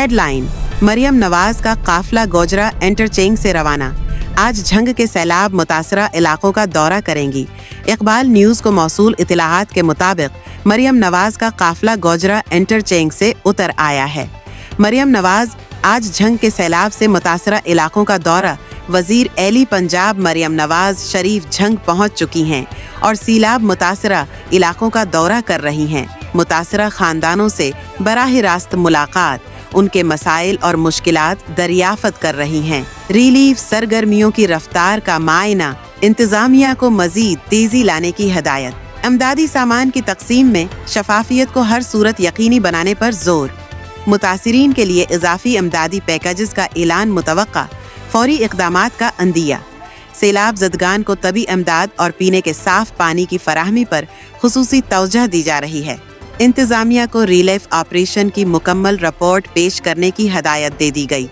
Headline: Maryam Nawaz का काफिला Gojra interchange से रवाना। आज झंग के सैलाब मुतासरा इलाकों का दौरा करेंगी। इकबाल न्यूज़ को मौसूल इत्तलाहात के मुताबिक मरियम नवाज का काफिला गोजरा इंटरचेंज से उतर आया है। मरियम नवाज आज झंग के सैलाब से मुतासरा इलाकों का दौरा वजीर एली पंजाब मरियम नवाज शरीफ झंग पहुंच चुकी हैं और सीलाब मुतासरा इलाकों का दौरा कर रही हैं। मुतासरा खानदानों से बराह रास्त मुलाकात, उनके मसाइल और मुश्किलात दरियाफत कर रही हैं। रिलीफ सरगर्मियों की रफ्तार का मायना, इंतजामिया को मजीद तेजी लाने की हदायत। अमदादी सामान की तकसीम में शफाफियत को हर सूरत यकीनी बनाने पर जोर। मुतासिरीन के लिए इजाफी अमदादी पैकेजेस का ऐलान मुतवक्का। फौरी इक़दामात का अंदिया। सैलाब ज़दगान को तबी अमदाद और पीने के साफ पानी की फराहमी पर खुसूसी तवज्जो दी जा रही है। इंतज़ामिया को रिलीफ ऑपरेशन की मुकम्मल रिपोर्ट पेश करने की हदायत दे दी गई।